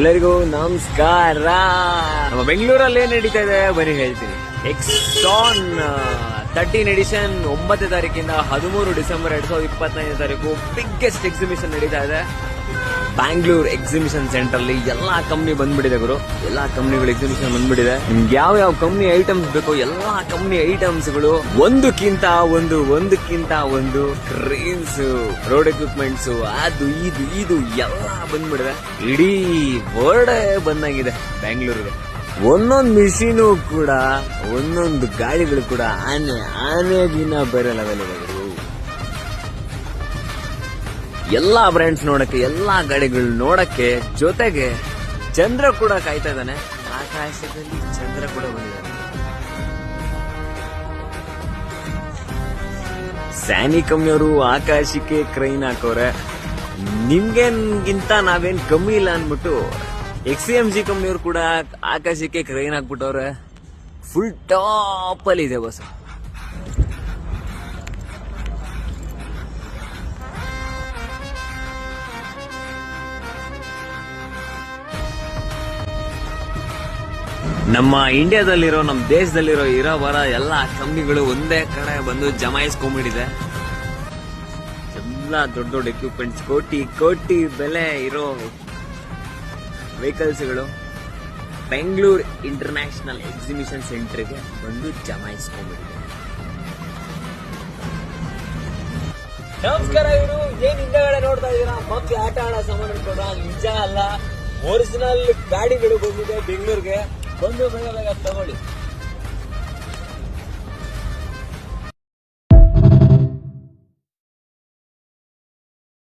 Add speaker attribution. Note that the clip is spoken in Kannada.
Speaker 1: ಎಲ್ಲರಿಗೂ ನಮಸ್ಕಾರ. ನಮ್ಮ ಬೆಂಗಳೂರಲ್ಲಿ ಏನ್ ನಡೀತಾ ಇದೆ ಬರೀ ಹೇಳ್ತೀನಿ. ಎಕ್ಸಾನ್ 13 ಎಡಿಷನ್ 9 ತಾರೀಕಿಂದ 13 ಡಿಸೆಂಬರ್ 2025 ಬಿಗ್ಗೆಸ್ಟ್ ಎಕ್ಸಿಬಿಷನ್ ನಡೀತಾ ಇದೆ ಬ್ಯಾಂಗ್ಳೂರ್ ಎಕ್ಸಿಬಿಷನ್ ಸೆಂಟರ್ ಅಲ್ಲಿ. ಎಲ್ಲಾ ಕಂಪ್ನಿ ಬಂದ್ಬಿಟ್ಟಿದೆ ಗುರು, ಎಲ್ಲಾ ಕಂಪ್ನಿಗಳು ಎಕ್ಸಿಬಿಷನ್ ಬಂದ್ಬಿಟ್ಟಿದೆ. ನಿಮ್ಗೆ ಯಾವ ಕಂಪ್ನಿ ಐಟಮ್ಸ್ ಬೇಕು ಎಲ್ಲಾ ಕಂಪ್ನಿ ಐಟಮ್ಸ್ ಗಳು ಒಂದಕ್ಕಿಂತ ಒಂದು ಕ್ರೇನ್ಸ್, ರೋಡ್ ಎಕ್ವಿಪ್ಮೆಂಟ್ಸ್, ಅದು ಇದು ಎಲ್ಲಾ ಬಂದ್ಬಿಟ್ಟಿದೆ. ಇಡೀ ವರ್ಲ್ಡ್ ಬಂದಾಗಿದೆ ಬ್ಯಾಂಗ್ಳೂರ್ಗೆ. ಒಂದೊಂದು ಮಿಷಿನು ಕೂಡ, ಒಂದೊಂದು ಗಾಡಿಗಳು ಕೂಡ ಆನೆಗಿನ ಬೇರೆ ಲೆವೆಲ್ ಇದೆ. ಎಲ್ಲಾ ಬ್ರ್ಯಾಂಡ್ಸ್ ನೋಡಕ್ಕೆ, ಎಲ್ಲಾ ಗಾಡಿಗಳು ನೋಡಕ್ಕೆ, ಜೊತೆಗೆ ಚಂದ್ರ ಕೂಡ ಕಾಯ್ತಾ ಇದ್ದಾನೆ. ಆಕಾಶದಲ್ಲಿ ಚಂದ್ರ ಕೂಡ ಬಂದಿದ್ದಾನೆ. ಸ್ಯಾನಿ ಕಂಪ್ನಿಯವರು ಆಕಾಶಕ್ಕೆ ಕ್ರೈನ್ ಹಾಕೋರೆ. ನಿಮ್ಗೇನ್ಗಿಂತ ನಾವೇನ್ ಕಮ್ಮಿ ಇಲ್ಲ ಅನ್ಬಿಟ್ಟು XCMG ಕಂಪ್ನಿಯವರು ಕೂಡ ಆಕಾಶಕ್ಕೆ ಕ್ರೈನ್ ಹಾಕ್ಬಿಟ್ಟವ್ರೆ. ಫುಲ್ ಟಾಪ್ ಅಲ್ಲಿ ಇದೆ ಬಸ್. ನಮ್ಮ ಇಂಡಿಯಾದಲ್ಲಿರೋ, ನಮ್ಮ ದೇಶದಲ್ಲಿರೋ ಬರ ಎಲ್ಲಾ ಕಂಪ್ನಿಗಳು ಒಂದೇ ಕಡೆ ಬಂದು ಜಮಾಯಿಸ್ಕೊಂಡ್ಬಿಟ್ಟಿದೆ. ಎಲ್ಲ ದೊಡ್ಡ ದೊಡ್ಡ ಎಕ್ವಿಪ್ಮೆಂಟ್ಸ್, ಕೋಟಿ ಬೆಲೆ ಇರೋ ವೆಹಿಕಲ್ಸ್ಗಳು ಬೆಂಗಳೂರು ಇಂಟರ್ನ್ಯಾಷನಲ್ ಎಕ್ಸಿಬಿಷನ್ ಸೆಂಟರ್ಗೆ ಬಂದು ಜಮಾಯಿಸ್ಕೊಂಡ್ಬಿಟ್ಟಿದೆ. ನಮಸ್ಕಾರ. ಇವರು ಏನ್ ಹಿಂದೆಗಡೆ ನೋಡ್ತಾ ಇದೀರಾ, ಮಕ್ಕಳು ಆಟ ಆಡೋ ಸಾಮಾನು ಕೂಡ ನಿಜ ಅಲ್ಲ, ಒರಿಜಿನಲ್ ಗಾಡಿಗಳು ಬಂದಿದೆ ಬೆಂಗಳೂರಿಗೆ. ಬಂದು ಬೇಗ ತಗೊಳ್ಳಿ.